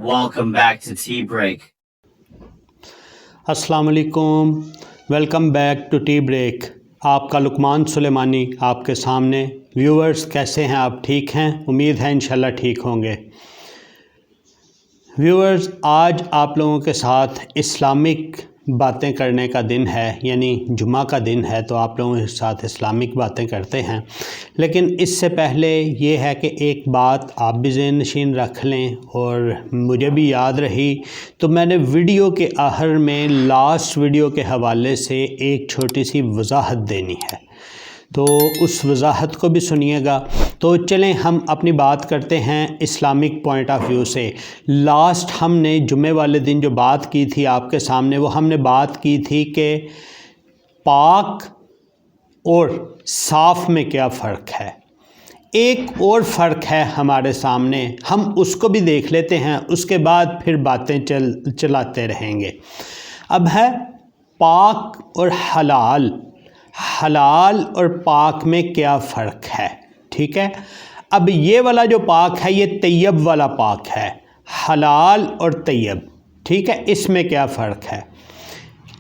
Welcome back to Tea Break. السلام علیکم، welcome back to tea break. آپ کا لقمان سلیمانی آپ کے سامنے۔ ویورز کیسے ہیں آپ؟ ٹھیک ہیں؟ امید ہے انشاءاللہ ٹھیک ہوں گے۔ ویورز آج آپ لوگوں کے ساتھ اسلامک باتیں کرنے کا دن ہے، یعنی جمعہ کا دن ہے، تو آپ لوگوں کے ساتھ اسلامک باتیں کرتے ہیں۔ لیکن اس سے پہلے یہ ہے کہ ایک بات آپ بھی ذہن نشین رکھ لیں اور مجھے بھی یاد رہی، تو میں نے ویڈیو کے آخر میں لاسٹ ویڈیو کے حوالے سے ایک چھوٹی سی وضاحت دینی ہے، تو اس وضاحت کو بھی سنیے گا۔ تو چلیں ہم اپنی بات کرتے ہیں اسلامک پوائنٹ آف ویو سے۔ لاسٹ ہم نے جمعے والے دن جو بات کی تھی آپ کے سامنے، وہ ہم نے بات کی تھی کہ پاک اور صاف میں کیا فرق ہے۔ ایک اور فرق ہے ہمارے سامنے، ہم اس کو بھی دیکھ لیتے ہیں، اس کے بعد پھر باتیں چلاتے رہیں گے۔ اب ہے پاک اور حلال۔ حلال اور پاک میں کیا فرق ہے؟ ٹھیک ہے، اب یہ والا جو پاک ہے یہ طیب والا پاک ہے، حلال اور طیب، ٹھیک ہے، اس میں کیا فرق ہے؟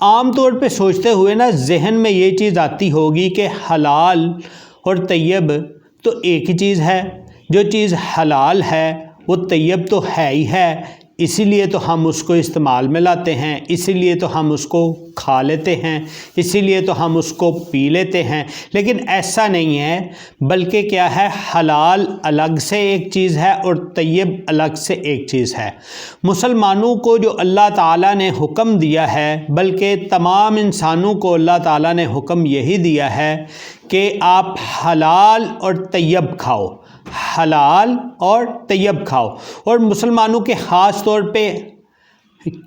عام طور پہ سوچتے ہوئے نا ذہن میں یہ چیز آتی ہوگی کہ حلال اور طیب تو ایک ہی چیز ہے، جو چیز حلال ہے وہ طیب تو ہے ہی ہے، اسی لیے تو ہم اس کو استعمال میں لاتے ہیں، اسی لیے تو ہم اس کو کھا لیتے ہیں، اسی لیے تو ہم اس کو پی لیتے ہیں۔ لیکن ایسا نہیں ہے، بلکہ کیا ہے، حلال الگ سے ایک چیز ہے اور طیب الگ سے ایک چیز ہے۔ مسلمانوں کو جو اللہ تعالیٰ نے حکم دیا ہے، بلکہ تمام انسانوں کو اللہ تعالیٰ نے حکم یہی دیا ہے کہ آپ حلال اور طیب کھاؤ، حلال اور طیب کھاؤ۔ اور مسلمانوں کے خاص طور پہ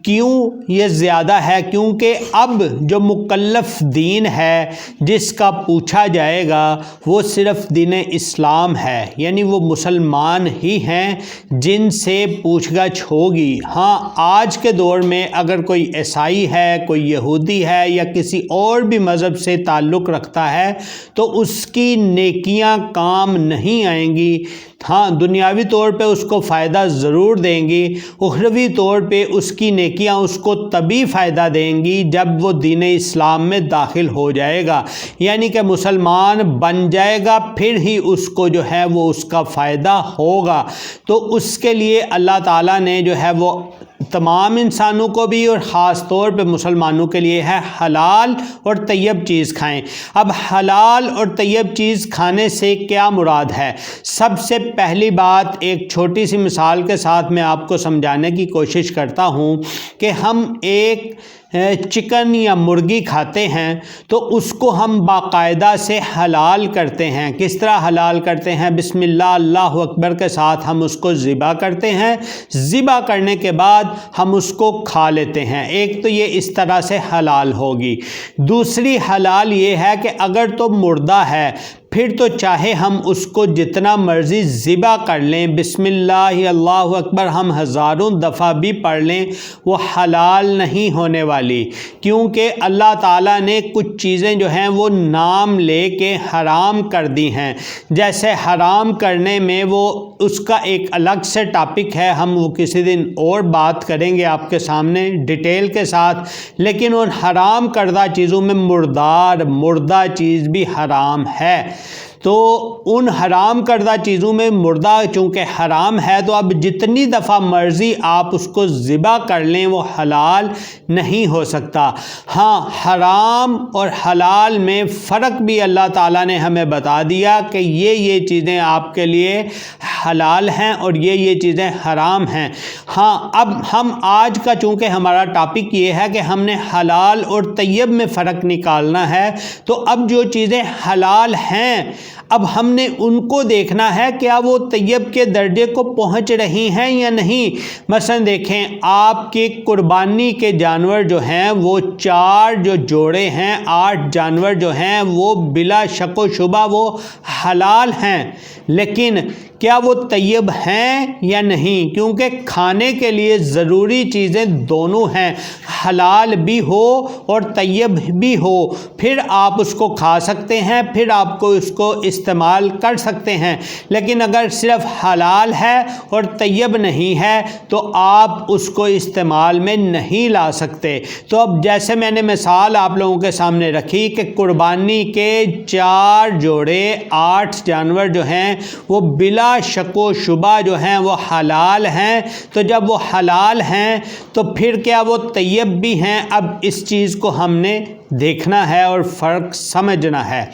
کیوں یہ زیادہ ہے؟ کیونکہ اب جو مکلف دین ہے جس کا پوچھا جائے گا وہ صرف دین اسلام ہے، یعنی وہ مسلمان ہی ہیں جن سے پوچھ گچھ ہوگی۔ ہاں آج کے دور میں اگر کوئی عیسائی ہے، کوئی یہودی ہے یا کسی اور بھی مذہب سے تعلق رکھتا ہے تو اس کی نیکیاں کام نہیں آئیں گی۔ ہاں دنیاوی طور پہ اس کو فائدہ ضرور دیں گی، اخروی طور پہ اس کی نیکیاں اس کو تبھی فائدہ دیں گی جب وہ دین اسلام میں داخل ہو جائے گا، یعنی کہ مسلمان بن جائے گا، پھر ہی اس کو جو ہے وہ اس کا فائدہ ہوگا۔ تو اس کے لیے اللہ تعالیٰ نے جو ہے وہ تمام انسانوں کو بھی اور خاص طور پہ مسلمانوں کے لیے ہے حلال اور طیب چیز کھائیں۔ اب حلال اور طیب چیز کھانے سے کیا مراد ہے؟ سب سے پہلی بات ایک چھوٹی سی مثال کے ساتھ میں آپ کو سمجھانے کی کوشش کرتا ہوں کہ ہم ایک چکن یا مرغی کھاتے ہیں تو اس کو ہم باقاعدہ سے حلال کرتے ہیں۔ کس طرح حلال کرتے ہیں؟ بسم اللہ اللہ اکبر کے ساتھ ہم اس کو ذبح کرتے ہیں، ذبح کرنے کے بعد ہم اس کو کھا لیتے ہیں۔ ایک تو یہ اس طرح سے حلال ہوگی۔ دوسری حلال یہ ہے کہ اگر تو مردہ ہے پھر تو چاہے ہم اس کو جتنا مرضی ذبح کر لیں، بسم اللہ اللہ اکبر ہم ہزاروں دفعہ بھی پڑھ لیں، وہ حلال نہیں ہونے والی، کیونکہ اللہ تعالیٰ نے کچھ چیزیں جو ہیں وہ نام لے کے حرام کر دی ہیں۔ جیسے حرام کرنے میں وہ اس کا ایک الگ سے ٹاپک ہے، ہم وہ کسی دن اور بات کریں گے آپ کے سامنے ڈیٹیل کے ساتھ، لیکن ان حرام کردہ چیزوں میں مردہ چیز بھی حرام ہے۔ تو ان حرام کردہ چیزوں میں مردہ چونکہ حرام ہے، تو اب جتنی دفعہ مرضی آپ اس کو ذبح کر لیں وہ حلال نہیں ہو سکتا۔ ہاں حرام اور حلال میں فرق بھی اللہ تعالیٰ نے ہمیں بتا دیا کہ یہ چیزیں آپ کے لیے حلال ہیں اور یہ چیزیں حرام ہیں۔ ہاں اب ہم آج کا چونکہ ہمارا ٹاپک یہ ہے کہ ہم نے حلال اور طیب میں فرق نکالنا ہے، تو اب جو چیزیں حلال ہیں اب ہم نے ان کو دیکھنا ہے کیا وہ طیب کے درجے کو پہنچ رہی ہیں یا نہیں۔ مثلا دیکھیں آپ کے قربانی کے جانور جو ہیں وہ 4 جو جوڑے ہیں، 8 جانور جو ہیں وہ بلا شک و شبہ وہ حلال ہیں، لیکن کیا وہ طیب ہیں یا نہیں، کیونکہ کھانے کے لیے ضروری چیزیں دونوں ہیں، حلال بھی ہو اور طیب بھی ہو، پھر آپ اس کو کھا سکتے ہیں، پھر آپ کو اس کو استعمال کر سکتے ہیں۔ لیکن اگر صرف حلال ہے اور طیب نہیں ہے تو آپ اس کو استعمال میں نہیں لا سکتے۔ تو اب جیسے میں نے مثال آپ لوگوں کے سامنے رکھی کہ قربانی کے 4 جوڑے 8 جانور جو ہیں وہ بلا شک و شبہ جو ہیں وہ حلال ہیں، تو جب وہ حلال ہیں تو پھر کیا وہ طیب بھی ہیں؟ اب اس چیز کو ہم نے دیکھنا ہے اور فرق سمجھنا ہے۔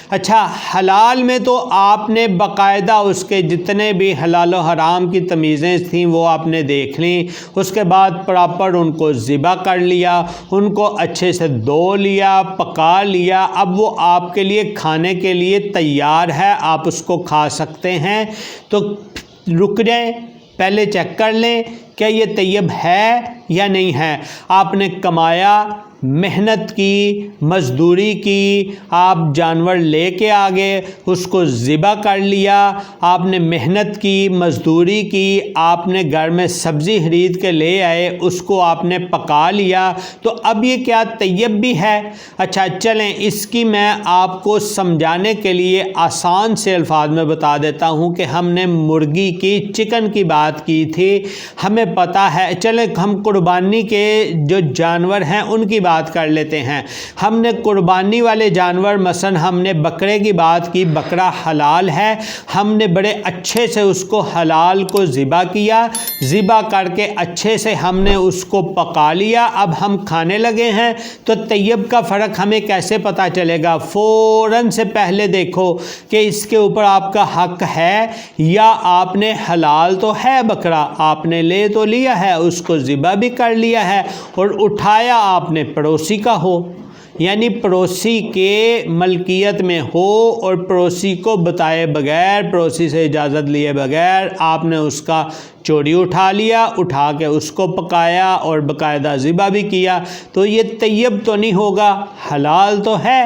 اچھا، حلال میں تو آپ نے باقاعدہ اس کے جتنے بھی حلال و حرام کی تمیزیں تھیں وہ آپ نے دیکھ لیں، اس کے بعد پراپر ان کو ذبح کر لیا، ان کو اچھے سے دھو لیا، پکا لیا، اب وہ آپ کے لیے کھانے کے لیے تیار ہے، آپ اس کو کھا سکتے ہیں۔ تو رک جائیں، پہلے چیک کر لیں کیا یہ طیب ہے یا نہیں ہے۔ آپ نے کمایا، محنت کی، مزدوری کی، آپ جانور لے کے آگے، اس کو ذبح کر لیا، آپ نے محنت کی، مزدوری کی، آپ نے گھر میں سبزی خرید کے لے آئے، اس کو آپ نے پکا لیا، تو اب یہ کیا طیب بھی ہے؟ اچھا چلیں، اس کی میں آپ کو سمجھانے کے لیے آسان سے الفاظ میں بتا دیتا ہوں کہ ہم نے مرغی کی، چکن کی بات کی تھی، ہمیں پتہ ہے، چلیں ہم قربانی کے جو جانور ہیں ان کی بات کر لیتے ہیں۔ ہم نے قربانی والے جانور، مثلا ہم نے بکرے کی بات کی، بکرا حلال ہے، ہم نے بڑے اچھے سے اس کو حلال کو ذبح کیا، ذبح کر کے اچھے سے ہم نے اس کو پکا لیا، اب ہم کھانے لگے ہیں، تو طیب کا فرق ہمیں کیسے پتہ چلے گا؟ فوراً سے پہلے دیکھو کہ اس کے اوپر آپ کا حق ہے یا آپ نے حلال تو ہے بکرا، آپ نے لے تو لیا ہے، اس کو ذبح بھی کر لیا ہے اور اٹھایا آپ نے پڑوسی کا ہو، یعنی پڑوسی کے ملکیت میں ہو اور پڑوسی کو بتائے بغیر، پڑوسی سے اجازت لیے بغیر آپ نے اس کا چوری اٹھا لیا، اٹھا کے اس کو پکایا اور باقاعدہ ذبح بھی کیا، تو یہ طیب تو نہیں ہوگا، حلال تو ہے،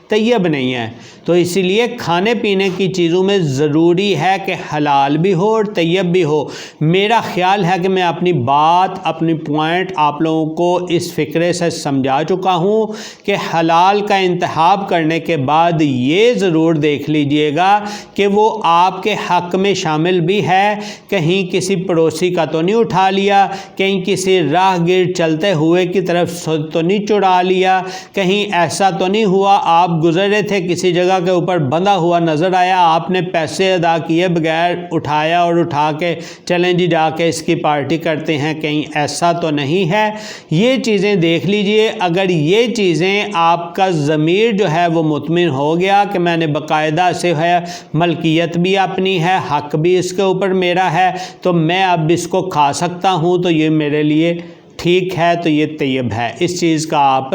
طیب نہیں ہے۔ تو اسی لیے کھانے پینے کی چیزوں میں ضروری ہے کہ حلال بھی ہو اور طیب بھی ہو۔ میرا خیال ہے کہ میں اپنی بات، اپنی پوائنٹ آپ لوگوں کو اس فکرے سے سمجھا چکا ہوں کہ حلال کا انتخاب کرنے کے بعد یہ ضرور دیکھ لیجئے گا کہ وہ آپ کے حق میں شامل بھی ہے، کہیں کسی پڑوسی کا تو نہیں اٹھا لیا، کہیں کسی راہ گیر چلتے ہوئے کی طرف تو نہیں چڑھا لیا، کہیں ایسا تو نہیں ہوا آپ گزر رہے تھے کسی جگہ کے اوپر بندھا ہوا نظر آیا، آپ نے پیسے ادا کیے بغیر اٹھایا اور اٹھا کے چلیں جی جا کے اس کی پارٹی کرتے ہیں، کہیں ایسا تو نہیں ہے۔ یہ چیزیں دیکھ لیجئے، اگر یہ چیزیں آپ کا ضمیر جو ہے وہ مطمئن ہو گیا کہ میں نے باقاعدہ سے ہے ملکیت بھی اپنی ہے، حق بھی اس کے اوپر میرا ہے، تو میں اب اس کو کھا سکتا ہوں، تو یہ میرے لیے ٹھیک ہے، تو یہ طیب ہے۔ اس چیز کا آپ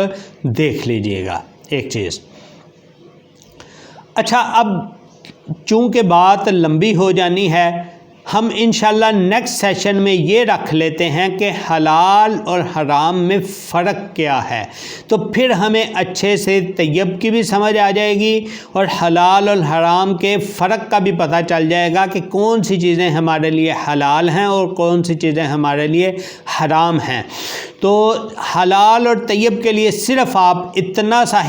دیکھ لیجئے گا ایک چیز۔ اچھا، اب چونکہ بات لمبی ہو جانی ہے، ہم انشاءاللہ نیکسٹ سیشن میں یہ رکھ لیتے ہیں کہ حلال اور حرام میں فرق کیا ہے، تو پھر ہمیں اچھے سے طیب کی بھی سمجھ آ جائے گی اور حلال اور حرام کے فرق کا بھی پتہ چل جائے گا کہ کون سی چیزیں ہمارے لیے حلال ہیں اور کون سی چیزیں ہمارے لیے حرام ہیں۔ تو حلال اور طیب کے لیے صرف آپ اتنا سا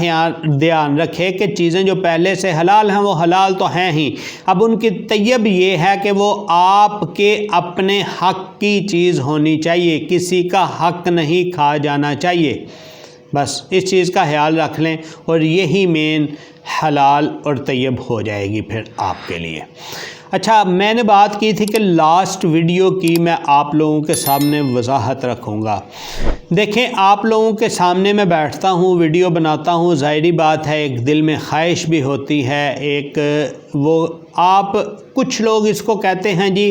دھیان رکھیں کہ چیزیں جو پہلے سے حلال ہیں وہ حلال تو ہیں ہی، اب ان کی طیب یہ ہے کہ وہ آپ کے اپنے حق کی چیز ہونی چاہیے، کسی کا حق نہیں کھا جانا چاہیے، بس اس چیز کا خیال رکھ لیں اور یہی مین حلال اور طیب ہو جائے گی پھر آپ کے لیے۔ اچھا، میں نے بات کی تھی کہ لاسٹ ویڈیو کی میں آپ لوگوں کے سامنے وضاحت رکھوں گا۔ دیکھیں، آپ لوگوں کے سامنے میں بیٹھتا ہوں، ویڈیو بناتا ہوں، ظاہری بات ہے ایک دل میں خواہش بھی ہوتی ہے، ایک وہ آپ کچھ لوگ اس کو کہتے ہیں جی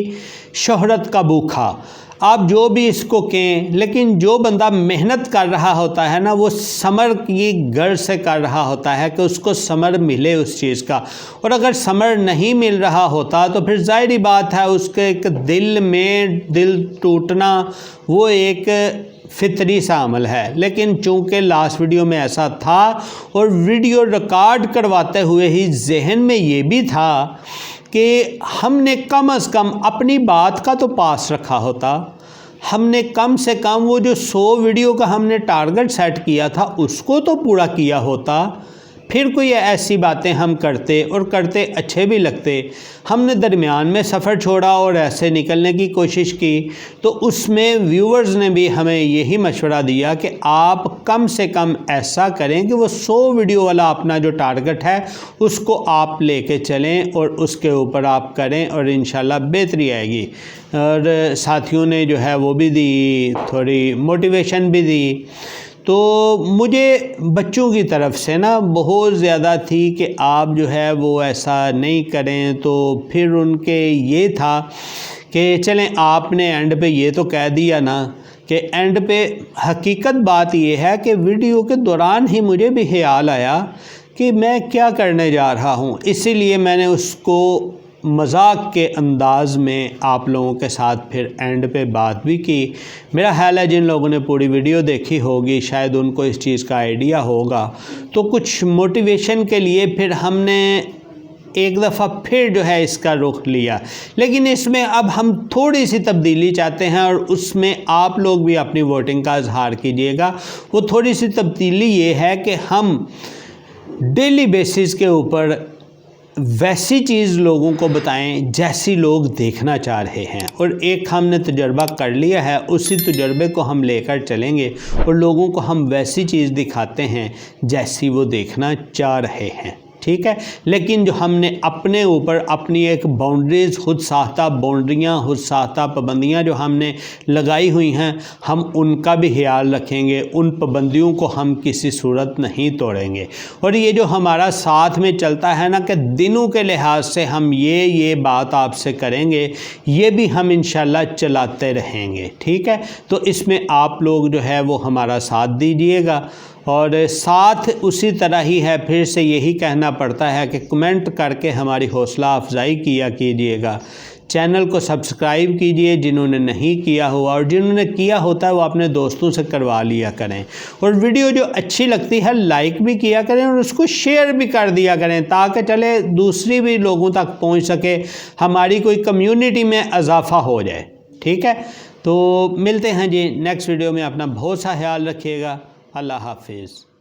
شہرت کا بھوکھا، آپ جو بھی اس کو کہیں، لیکن جو بندہ محنت کر رہا ہوتا ہے نا وہ ثمر کی غرض سے کر رہا ہوتا ہے کہ اس کو ثمر ملے اس چیز کا، اور اگر ثمر نہیں مل رہا ہوتا تو پھر ظاہری بات ہے اس کے ایک دل میں دل ٹوٹنا وہ ایک فطری سا عمل ہے۔ لیکن چونکہ لاسٹ ویڈیو میں ایسا تھا اور ویڈیو ریکارڈ کرواتے ہوئے ہی ذہن میں یہ بھی تھا کہ ہم نے کم از کم اپنی بات کا تو پاس رکھا ہوتا، ہم نے کم سے کم وہ جو 100 ویڈیو کا ہم نے ٹارگٹ سیٹ کیا تھا اس کو تو پورا کیا ہوتا، پھر کوئی ایسی باتیں ہم کرتے اور کرتے اچھے بھی لگتے۔ ہم نے درمیان میں سفر چھوڑا اور ایسے نکلنے کی کوشش کی تو اس میں ویورز نے بھی ہمیں یہی مشورہ دیا کہ آپ کم سے کم ایسا کریں کہ وہ 100 ویڈیو والا اپنا جو ٹارگٹ ہے اس کو آپ لے کے چلیں اور اس کے اوپر آپ کریں اور انشاءاللہ بہتری آئے گی۔ اور ساتھیوں نے جو ہے وہ بھی دی، تھوڑی موٹیویشن بھی دی۔ تو مجھے بچوں کی طرف سے نا بہت زیادہ تھی کہ آپ جو ہے وہ ایسا نہیں کریں، تو پھر ان کے یہ تھا کہ چلیں آپ نے اینڈ پہ یہ تو کہہ دیا نا کہ اینڈ پہ حقیقت بات یہ ہے کہ ویڈیو کے دوران ہی مجھے بھی خیال آیا کہ میں کیا کرنے جا رہا ہوں، اسی لیے میں نے اس کو مذاق کے انداز میں آپ لوگوں کے ساتھ پھر اینڈ پہ بات بھی کی۔ میرا خیال ہے جن لوگوں نے پوری ویڈیو دیکھی ہوگی شاید ان کو اس چیز کا آئیڈیا ہوگا، تو کچھ موٹیویشن کے لیے پھر ہم نے ایک دفعہ پھر جو ہے اس کا رخ لیا، لیکن اس میں اب ہم تھوڑی سی تبدیلی چاہتے ہیں اور اس میں آپ لوگ بھی اپنی ووٹنگ کا اظہار کیجیے گا۔ وہ تھوڑی سی تبدیلی یہ ہے کہ ہم ڈیلی بیسس کے اوپر ویسی چیز لوگوں کو بتائیں جیسی لوگ دیکھنا چاہ رہے ہیں، اور ایک ہم نے تجربہ کر لیا ہے، اسی تجربے کو ہم لے کر چلیں گے اور لوگوں کو ہم ویسی چیز دکھاتے ہیں جیسی وہ دیکھنا چاہ رہے ہیں، ٹھیک ہے۔ لیکن جو ہم نے اپنے اوپر اپنی ایک باؤنڈریز، خود ساختہ باؤنڈریاں، خود ساختہ پابندیاں جو ہم نے لگائی ہوئی ہیں، ہم ان کا بھی خیال رکھیں گے، ان پابندیوں کو ہم کسی صورت نہیں توڑیں گے۔ اور یہ جو ہمارا ساتھ میں چلتا ہے نا کہ دنوں کے لحاظ سے ہم یہ بات آپ سے کریں گے، یہ بھی ہم انشاءاللہ چلاتے رہیں گے، ٹھیک ہے۔ تو اس میں آپ لوگ جو ہے وہ ہمارا ساتھ دیجیے گا، اور ساتھ اسی طرح ہی ہے، پھر سے یہی کہنا پڑتا ہے کہ کمنٹ کر کے ہماری حوصلہ افزائی کیا کیجیے گا، چینل کو سبسکرائب کیجیے جنہوں نے نہیں کیا ہوا، اور جنہوں نے کیا ہوتا ہے وہ اپنے دوستوں سے کروا لیا کریں، اور ویڈیو جو اچھی لگتی ہے لائک بھی کیا کریں اور اس کو شیئر بھی کر دیا کریں تاکہ چلے دوسری بھی لوگوں تک پہنچ سکے، ہماری کوئی کمیونٹی میں اضافہ ہو جائے، ٹھیک ہے۔ تو ملتے ہیں جی نیکسٹ ویڈیو میں، اپنا بہت سا خیال رکھیے گا، اللہ حافظ۔